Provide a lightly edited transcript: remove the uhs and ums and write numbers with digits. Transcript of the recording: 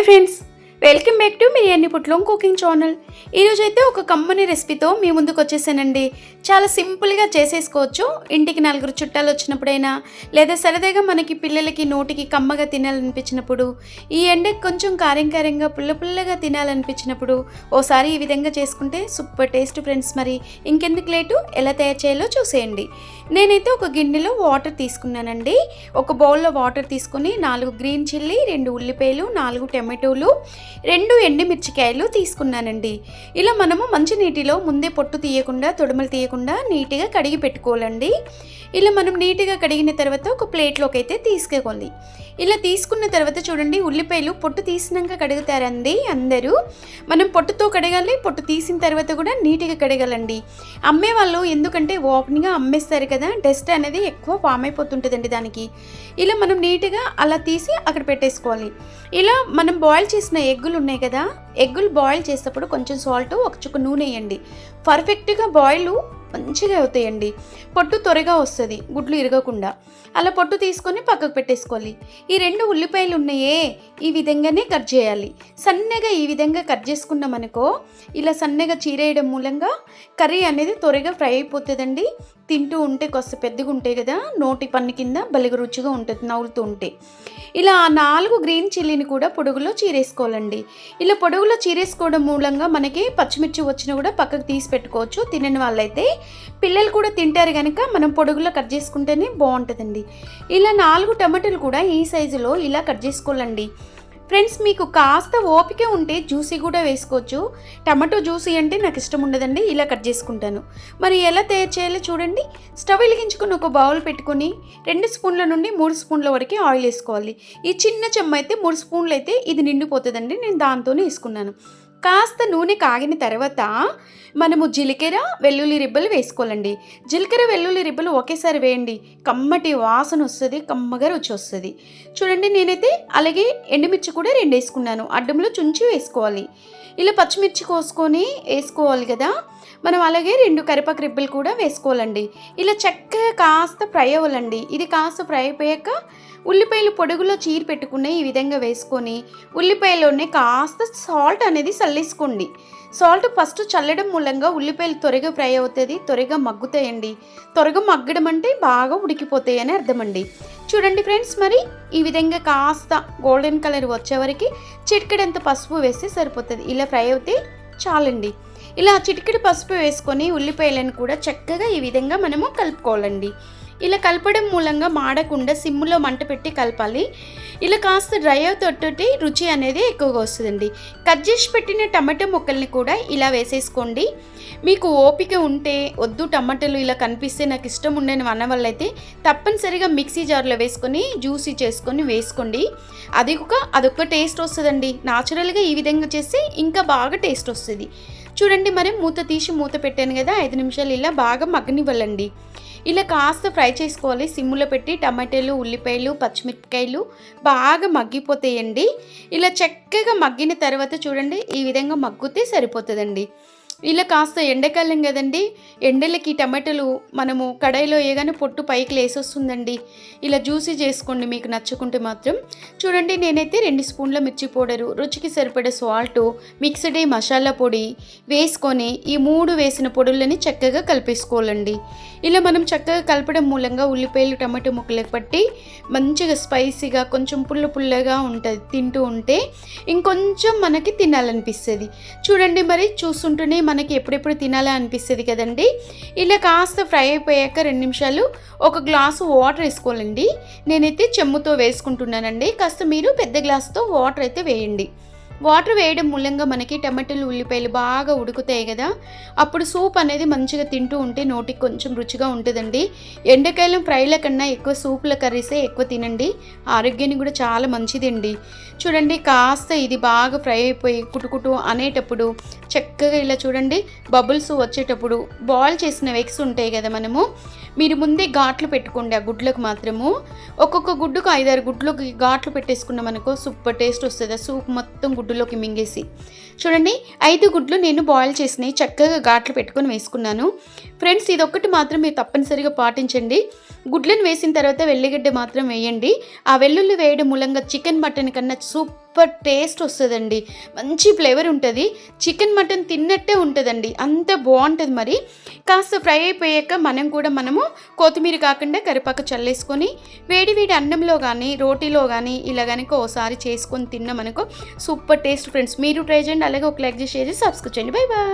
Hi friends, welcome back to biryani Puttlam cooking channel. ఈరోజైతే ఒక కమ్మని రెసిపీతో మీ ముందుకు వచ్చేసానండి. చాలా సింపుల్గా చేసేసుకోవచ్చు. ఇంటికి నలుగురు చుట్టాలు వచ్చినప్పుడైనా, లేదా సరదాగా మనకి పిల్లలకి నోటికి కమ్మగా తినాలనిపించినప్పుడు, ఈ ఎండకి కొంచెం కారంగా పుల్లగా తినాలనిపించినప్పుడు ఓసారి ఈ విధంగా చేసుకుంటే సూపర్ టేస్ట్ ఫ్రెండ్స్. మరి ఇంకెందుకు లేటు, ఎలా తయారు చేయాలో చూసేయండి. నేనైతే ఒక గిన్నెలో వాటర్ తీసుకున్నానండి. ఒక బౌల్లో వాటర్ తీసుకుని 4 గ్రీన్ చిల్లీ, 2 ఉల్లిపాయలు, 4 టమాటోలు, 2 ఎండుమిర్చికాయలు తీసుకున్నానండి. ఇలా మనము మంచి నీటిలో ముందే పొట్టు తీయకుండా, తొడుమలు తీయకుండా నీట్గా కడిగి పెట్టుకోవాలండి. ఇలా మనం నీట్గా కడిగిన తర్వాత ఒక ప్లేట్లోకి అయితే తీసుకోవాలి. ఇలా తీసుకున్న తర్వాత చూడండి, ఉల్లిపాయలు పొట్టు తీసినాక కడుగుతారండి అందరూ. మనం పొట్టుతో కడగాలి, పొట్టు తీసిన తర్వాత కూడా నీట్గా కడగాలండి. అమ్మేవాళ్ళు ఎందుకంటే ఓపెన్గా అమ్మేస్తారు కదా, డస్ట్ అనేది ఎక్కువ ఫామ్ అయిపోతుంటుందండి దానికి. ఇలా మనం నీట్గా అలా తీసి అక్కడ పెట్టేసుకోవాలి. ఇలా మనం బాయిల్ చేసిన ఎగ్గులు ఉన్నాయి కదా, ఎగ్గులు బాయిల్ చేసేటప్పుడు కొంచెం సాల్ట్, ఒక చుక్క నూనె వేయండి. పర్ఫెక్ట్గా బాయిల్ మంచిగా అవుతాయండి. పొట్టు త్వరగా వస్తుంది, గుడ్లు ఇరగకుండా. అలా పొట్టు తీసుకొని పక్కకు పెట్టేసుకోవాలి. ఈ 2 ఉల్లిపాయలు ఉన్నాయే, ఈ విధంగానే కట్ చేయాలి. సన్నగా ఈ విధంగా కట్ చేసుకున్నామనుకో, ఇలా సన్నగా చీరేయడం మూలంగా కర్రీ అనేది త్వరగా ఫ్రై అయిపోతుందండి. తింటూ ఉంటే కొద్ది పెద్దగా ఉంటాయి కదా, నోటి పన్ను కింద భలే రుచిగా ఉంటుంది నవ్వులుతూ ఉంటే. ఇలా 4 గ్రీన్ చిల్లీని కూడా పొడుగులో చీరేసుకోవాలండి. ఇలా పొడుగులో చీరేసుకోవడం మూలంగా మనకి పచ్చిమిర్చి వచ్చినా కూడా పక్కకు తీసి పెట్టుకోవచ్చు. తినని వాళ్ళైతే, పిల్లలు కూడా తింటారు కనుక మనం పొడుగులో కట్ చేసుకుంటేనే బాగుంటుందండి. ఇలా 4 టమాటాలు కూడా ఈ సైజులో ఇలా కట్ చేసుకోవాలండి. ఫ్రెండ్స్, మీకు కాస్త ఓపిక ఉంటే జ్యూసీ కూడా వేసుకోవచ్చు. టమాటో జ్యూసీ అంటే నాకు ఇష్టం ఉండదండి, ఇలా కట్ చేసుకుంటాను. మరి ఎలా తయారు చేయాలో చూడండి. స్టవ్ వెలిగించుకొని ఒక బౌల్ పెట్టుకొని 2 స్పూన్ల నుండి 3 స్పూన్ల వరకు ఆయిల్ వేసుకోవాలి. ఈ చిన్న చెమ్మ అయితే 3 స్పూన్లు అయితే ఇది నిండిపోతుందండి, నేను దాంతోనే వేసుకున్నాను. కాస్త నూనె కాగిన తర్వాత మనము జీలకర్ర, వెల్లుల్లి రిబ్బలు వేసుకోవాలండి. జీలకర్ర, వెల్లుల్లి రిబ్బలు ఒకేసారి వేయండి, కమ్మటి వాసన వస్తుంది, కమ్మగా రుచి వస్తుంది. చూడండి, నేనైతే అలాగే ఎండుమిర్చి కూడా 2 వేసుకున్నాను. అడ్డంలో చుంచి వేసుకోవాలి. ఇలా పచ్చిమిర్చి కోసుకొని వేసుకోవాలి కదా. మనం అలాగే 2 కరివేపాకు రిబ్బలు కూడా వేసుకోవాలండి. ఇలా చక్కగా కాస్త ఫ్రై అవ్వాలండి. ఇది కాస్త ఫ్రై అయిపోయాక ఉల్లిపాయలు పొడుగులో చీరి పెట్టుకుని ఈ విధంగా వేసుకొని, ఉల్లిపాయలోనే కాస్త సాల్ట్ అనేది చల్లేసుకోండి. సాల్ట్ ఫస్ట్ చల్లడం మూలంగా ఉల్లిపాయలు త్వరగా ఫ్రై అవుతుంది, త్వరగా మగ్గుతాయండి. త్వరగా మగ్గడం అంటే బాగా ఉడికిపోతాయి అని అర్థమండి. చూడండి ఫ్రెండ్స్, మరి ఈ విధంగా కాస్త గోల్డెన్ కలర్ వచ్చే వరకు చిటికెడంత పసుపు వేస్తే సరిపోతుంది. ఇలా ఫ్రై అవుతే చాలండి. ఇలా చిటికెడు పసుపు వేసుకొని ఉల్లిపాయలను కూడా చక్కగా ఈ విధంగా మనము కలుపుకోవాలండి. ఇలా కలపడం మూలంగా మాడకుండా సిమ్లో మంట పెట్టి కలపాలి. ఇలా కాస్త డ్రై అవుతోటి రుచి అనేది ఎక్కువగా వస్తుందండి. కట్ చేసి పెట్టిన టమాటో ముక్కల్ని కూడా ఇలా వేసేసుకోండి. మీకు ఓపిక ఉంటే, వద్దు టమాటాలు ఇలా కనిపిస్తే నాకు ఇష్టం ఉండని అన్న వాళ్ళైతే తప్పనిసరిగా మిక్సీ జార్లో వేసుకొని జ్యూసీ చేసుకొని వేసుకోండి. అదొక టేస్ట్ వస్తుందండి. న్యాచురల్గా ఈ విధంగా చేస్తే ఇంకా బాగా టేస్ట్ వస్తుంది. చూడండి, మరి మూత తీసి మూత పెట్టాను కదా, 5 నిమిషాలు ఇలా బాగా మగ్గనివ్వాలండి. ఇలా కాస్త ఫ్రై చేసుకోవాలి సిమ్లో పెట్టి. టమాటాలు, ఉల్లిపాయలు, పచ్చిమిరపకాయలు బాగా మగ్గిపోతాయండి. ఇలా చక్కగా మగ్గిన తర్వాత చూడండి, ఈ విధంగా మగ్గితే సరిపోతుందండి. ఇలా కాస్త ఎండాకాలం కదండి, ఎండలకి టమాటాలు మనము కడాయిలో వేయగానే పొట్టు పైకి లేసొస్తుందండి. ఇలా జ్యూసీ చేసుకోండి మీకు నచ్చుకుంటే మాత్రం. చూడండి, నేనైతే 2 స్పూన్ల మిర్చి పౌడరు, రుచికి సరిపడే సాల్ట్, మిక్స్డ్ మసాలా పొడి వేసుకొని ఈ 3 వేసిన పొడులని చక్కగా కలిపేసుకోవాలండి. ఇలా మనం చక్కగా కలపడం మూలంగా ఉల్లిపాయలు, టమాటో ముక్కలకు పట్టి మంచిగా స్పైసీగా కొంచెం పుల్లగా ఉంటుంది. తింటూ ఉంటే ఇంకొంచెం మనకి తినాలనిపిస్తుంది. చూడండి, మరి చూస్తుంటేనే మనకి ఎప్పుడెప్పుడు తినాలా అనిపిస్తుంది కదండి. ఇలా కాస్త ఫ్రై అయిపోయాక 2 నిమిషాలు ఒక గ్లాసు వాటర్ వేసుకోవాలండి. నేనైతే చెమ్ముతో వేసుకుంటున్నానండి. కాస్త మీరు పెద్ద గ్లాసుతో వాటర్ అయితే వేయండి. వాటర్ వేయడం మూలంగా మనకి టమాటాలు, ఉల్లిపాయలు బాగా ఉడుకుతాయి కదా, అప్పుడు సూప్ అనేది మంచిగా తింటూ ఉంటే నోటికి కొంచెం రుచిగా ఉంటుందండి. ఎండాకాలం ఫ్రైల కన్నా ఎక్కువ సూపుల కర్రీసే ఎక్కువ తినండి, ఆరోగ్యానికి కూడా చాలా మంచిదండి. చూడండి, కాస్త ఇది బాగా ఫ్రై అయిపోయి కుటుకుటు అనేటప్పుడు చక్కగా ఇలా చూడండి, బబుల్స్ వచ్చేటప్పుడు బాయిల్ చేసిన ఎగ్స్ ఉంటాయి కదా, మనము మీరు ముందే ఘాట్లు పెట్టుకోండి ఆ గుడ్లకు మాత్రము. ఒక్కొక్క గుడ్డుకు 5, 6 గుడ్లుకి ఘాట్లు పెట్టేసుకున్నామనుకో సూపర్ టేస్ట్ వస్తది. ఆ సూప్ మొత్తం గుడ్డులోకి మింగేసి. చూడండి 5 గుడ్లు నేను బాయిల్ చేసినవి చక్కగా ఘాట్లు పెట్టుకొని వేసుకున్నాను. ఫ్రెండ్స్ ఇదొక్కటి మాత్రం మీరు తప్పనిసరిగా పాటించండి. గుడ్లను వేసిన తర్వాత వెల్లిగడ్డ మాత్రం వేయండి. ఆ వెల్లుల్లి వేయడం మూలంగా చికెన్ మటన్ కన్నా సూపర్ టేస్ట్ వస్తుందండి. మంచి ఫ్లేవర్ ఉంటుంది. చికెన్ మటన్ తిన్నట్టే ఉంటుందండి. అంత బాగుంటుంది. మరి కాస్త ఫ్రై అయిపోయాక మనము కొత్తిమీర కాకుండా కరివేపాకు చల్లేసుకొని వేడి వేడి అన్నంలో కానీ రోటీలో కానీ ఇలా కనుక ఓసారి చేసుకొని తిన్నామనుకో సూపర్ టేస్ట్ ఫ్రెండ్స్. మీరు ట్రై చేయండి. అలాగే ఒక లైక్ చేసి షేర్ చేసి సబ్స్క్రైబ్ చేయండి. Bye bye.